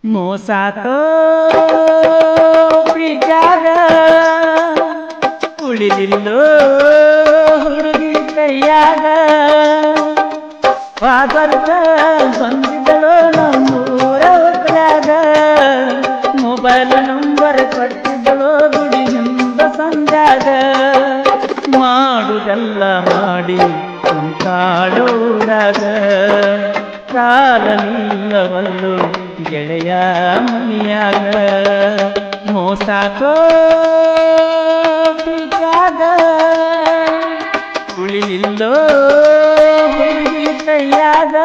ಮೋಸಾತೋ ಪ್ರೀತ್ಯಾಗ ಉಳಿದಿಲ್ಲೋ ಹುಡುಗಿ ಕೈಯಾಗ ವಾದರ್ಕ ಬಂದಿದ್ದಳು ನಮ್ಮೂರ ಹೊತ್ಯಾಗ ಮೊಬೈಲ್ ನಂಬರ್ ಕೊಟ್ಟಿದ್ದಳು ಗುಡಿಯಿಂದ ಸಂಜಾಗ ಮಾಡುದೆಲ್ಲ ಮಾಡಿ ಕಾಡೋರಾಗ ಕಾಲ ನಿಲ್ಲವಲ್ಲು ಗೆಳೆಯ ಮನಿಯಾಗ ಮೋಸಾತೋ ಪ್ರೀತ್ಯಾಗ ಉಳಿಲಿಲ್ಲೋ ಹುಡುಗಿ ಕೈಯಾಗ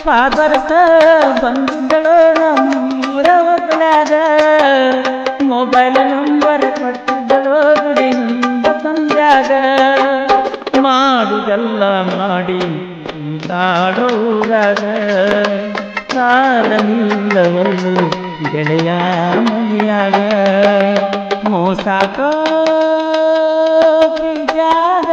ಪಾದರ್ಕ ಬಂದಿದ್ದಳು ನಮ್ಮೂರ ಹೊತ್ಯಾಗ ಮೊಬೈಲ್ ನಂಬರ್ ಕೊಟ್ಟಿದ್ದಳು ಗುಡಿಯಿಂದ ಸಂಜಾಗ ಮಾಡುದೆಲ್ಲ ಮಾಡಿ ಕಾಡೋರಾಗ ಕಾಲ ನಿಲ್ಲವಲ್ಲು ಗೆಳೆಯ ಮನಿಯಾಗ ಮೋಸಾತೋ ಪ್ರೀತ್ಯಾಗ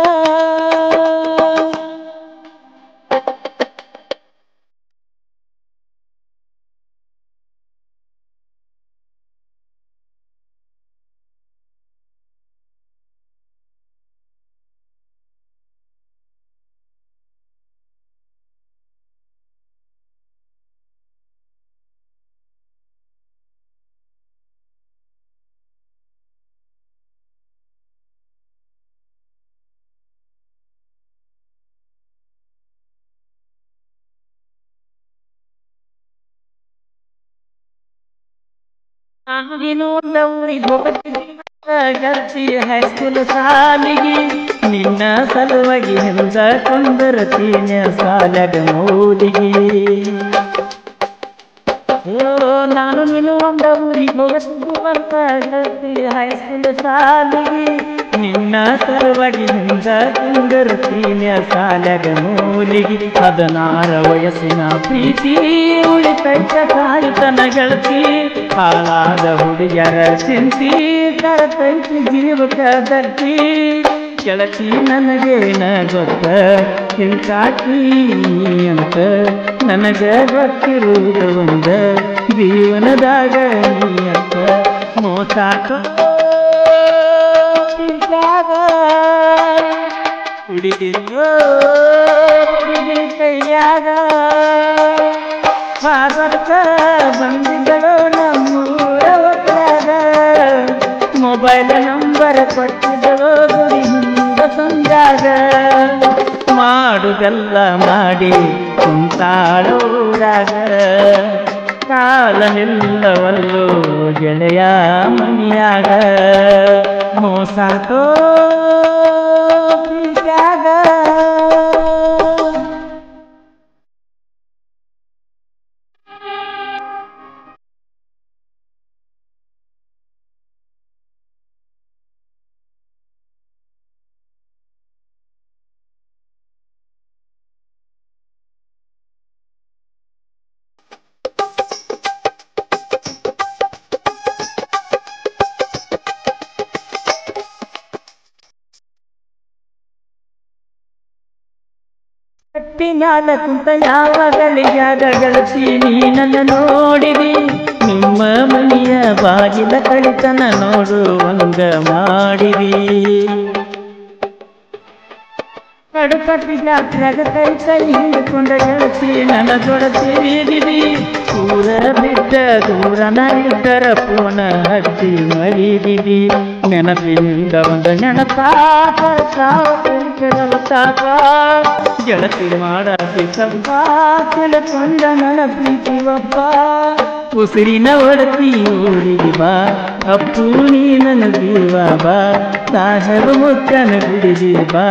ಗೆಳತಿ ಹೈಸ್ಕೂಲ್ ಸಾಲಿಗೆ ನಿನ್ನ ಸಲುವಾಗಿ ಹಿಂದ ಕೊಂದರತೀನ ಸಾಲಾಗ ಮೋದಿಗೆ ನಾನು ನೀನು ಒಂದ ಊರಿಗೆ ಹೋಗತ್ತಿದ್ದು ಬರ್ತ ಗೆಳತಿ ಹೈಸ್ಕೂಲ್ ಸಾಲಿಗೆ ನಿನ್ನ ಸಲುವಾಗಿ ಹಿಂದ ಕೊಂದರತೀನ ಸಾಲಾಗ ಮೂಲಿಗೆ 16 ವಯಸ್ಸಿನ ಪ್ರೀತಿ ಉಳಿತೈತ ಕಾಯುತನ ಗೆಳತಿ ಹಾಳಾದ ಹುಡುಗಿಯರ ಚಿಂತಿ ಕರತೈತಿ ಜೀವಕ ದರ್ತಿ ಗೆಳತಿ ನನಗೇನ ಗೊತ್ತ ಹಿಂಗಾಕಿ ಅಂತ ನನಗ ಗೊತ್ತಿರುವುದು ಒಂದ ಜೀವನದಾಗ ನೀ ಅಂತ ಮೋಸಾತೋ ಪ್ರೀತ್ಯಾಗ ಉಳಿದಿಲ್ಲೋ ಹುಡುಗಿ ಕೈಯಾಗ ಪಾದರ್ಕ ಬಂದಿದ್ದಳು ನಮ್ಮೂರ ಹೊತ್ಯಾಗ ಮೊಬೈಲ್ ನಂಬರ್ ಕೊಟ್ಟಿದ್ದಳು ಗುಡಿಯಿಂದ ಸಂಜಾಗ ಮಾಡುದೆಲ್ಲ ಮಾಡಿ ಕುಂತಾಳೋರಾಗ ಕಾಲ ನಿಲ್ಲವಲ್ಲು ಗೆಳೆಯ ಮನಿಯಾಗ ಮೋಸಾತೋ ಪ್ರೀತ್ಯಾಗ ಮ್ಯಾಲ ಕುಂತ ಯಾವ ಗಳಿಗಾದ ಗೆಳತಿ ನೀ ನನ್ನ ನೋಡಿದಿ ನಿಮ್ಮ ಮನೆಯ ಬಾಗಿಲ ಕಳಿತನ ನೋಡುವಂಗ ಮಾಡಿದಿ ಕಡುಕಟ್ಟಿ ಜಾತ್ರೆಗ ಕೈ ಕೈ ಹಿಡ್ಕೊಂಡ ಗೆಳತಿ ನನ್ನ ಜೊಡತಿರಿದಿದಿ ಊರ ಬಿಟ್ಟ ದೂರನ ಇದ್ದರ ಪೋನ ಹಚ್ಚಿ ಮರಿದಿದಿ ನೆನಪಿನಿಂದ ಒಂದು ನೆನಪಾಕ ಗೆಳತಿ ಮಾಡಾಕಿ ಸಬ್ಬ ತಿಳ್ಕೊಂಡ ನನ್ನ ಪ್ರೀತಿ ಒಬ್ಬ ಉಸಿರಿನ ಒಡತಿ ಊರಿಗೆ ಬಾ ಅಪ್ಪು ನೀ ನನ್ನ ಜೀವ ಬಾ ಸಾಹೇಬ ಮುಕ್ಕನ ಬಿಡಿದಿ ಬಾ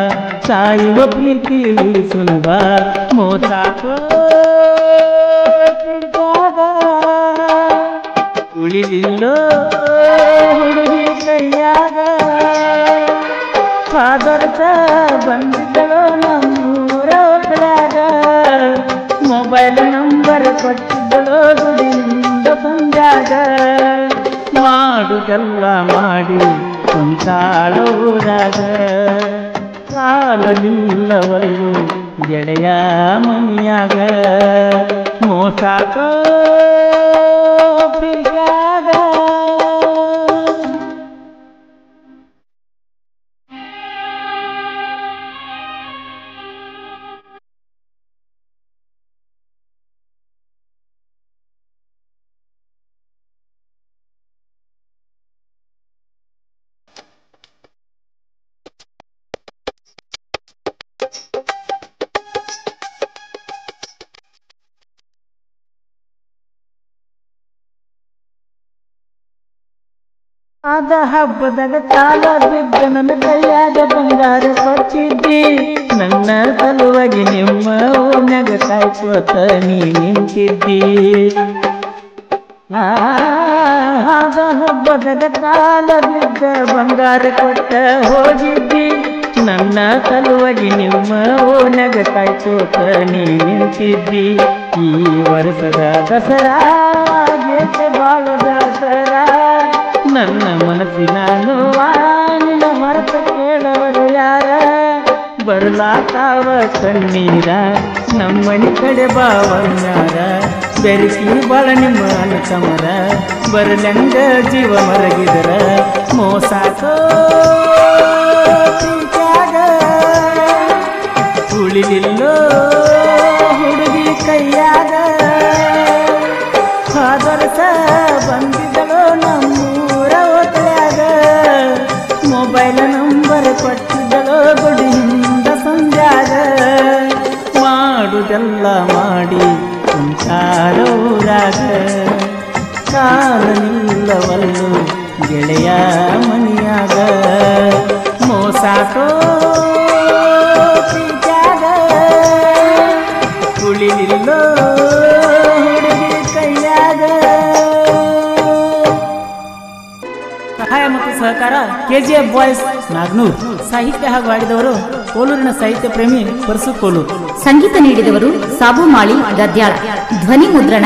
ಸಾಯುವ ಪ್ರೀತಿ ಉಳಿಸುನು ಬಾ ಮೋಸಾತೋ ಪ್ರೀತ್ಯಾಗ ಉಳಿದಿಲ್ಲೋ ಹುಡುಗಿ ಕೈಯಾಗ ಪಾದರ್ಕ ಬಂದಿದ್ದಳು ನಮ್ಮೂರ ಹೊತ್ಯಾಗ ಮೊಬೈಲ್ ನಂಬರ್ ಕೊಟ್ಟಿದ್ದಳು ಗುಡಿಯಿಂದ ಸಂಜಾಗ ಮಾಡುದೆಲ್ಲ ಮಾಡಿ ಕುಂತಾಳೋರಾಗ ಕಾಲ ನಿಲ್ಲವಲ್ಲು ಗೆಳೆಯ ಮನಿಯಾಗ ಮೋಸಾಕ ಪ್ರೀತ್ಯಾಗ ಆದ ಹಬ್ಬದಾಗ ಕಾಲ ಬಿದ್ದ ನನ್ನ ಕೈಯಾಗ ಬಂಗಾರ ಕೊಟ್ಟಿದ್ದಿ ನನ್ನ ಸಲುವಾಗಿ ನಿಮ್ಮ ಓಣ್ಯಾಗ ಕಾಯ್ಕೋತ ನೀ ನಿಂತಿದ್ದಿ ಆದ ಹಬ್ಬದಾಗ ಕಾಲ ಬಿದ್ದ ಬಂಗಾರ ಕೊಟ್ಟ ಹೋಗಿದ್ದಿ ನನ್ನ ಸಲುವಾಗಿ ನಿಮ್ಮ ಓಣ್ಯಾಗ ಕಾಯ್ಕೋತ ನೀ ನಿಂತಿದ್ದಿ ಈ ವರ್ಷದ ದಸರಾ ಗೆದ್ದೆ ಬಾಳು ದಸರಾ ನನ್ನ ಮನಸ್ಸಿನ ನೋವಾನಿನ ಮರೆತ ಕೇಳವರು ಯಾರ ಬರ್ಲಾತಾವ ಕಣ್ಣೀರ ನಮ್ಮನಿ ಕಡೆ ಬಾವನ್ಯಾರ ಬೆರಕಿ ಬಾಳ ನಿಮ್ಮ ಅನುಕಮರ ಬರಲಂಗ ಜೀವ ಮರಗಿದರ ಮೋಸಾಕೋ ಪ್ರೀತ್ಯಾಗ ಉಳಿಲಿಲ್ಲೋ ಹುಡುಗಿ ಕೈಯಾಗ ಆದರ್ಶ ಬಂದಿದ್ದಲೋ ನಮ್ಮೂರ ಓತ್ಯಾಗ ಮೊಬೈಲ್ ನಂಬರ್ ಕೊಟ್ಟಿದ್ದಲೋ ಗುಡಿಯಿಂದ ಸಂಜಾಗ ಮಾಡುದೆಲ್ಲ ಮಾಡಿ ಕುಂತಾಡೋರಾಗ ಕಾಲ ನಿಲ್ಲವಲ್ಲು ಗೆಳೆಯ ಮನಿಯಾಗ ಮೋಸಾಕೋ ಪ್ರೀತ್ಯಾಗ ಉಳಿಲಿಲ್ಲೋ ಸಹಾಯ ಮತ್ತು ಸಹಕಾರ ಕೆಜಿಎಫ್ ಬಾಯ್ಸ್ ನಾಗನೂರ್. ಸಾಹಿತ್ಯ ಹಾಗೂ ಹಾಡಿದವರು ಕೋಲೂರಿನ ಸಾಹಿತ್ಯ ಪ್ರೇಮಿ ಪರಸು ಕೋಲೂರು. ಸಂಗೀತ ನೀಡಿದವರು ಸಾಬು ಮಾಳಿ ಗದ್ಯಾಳ. ಧ್ವನಿ ಮುದ್ರಣ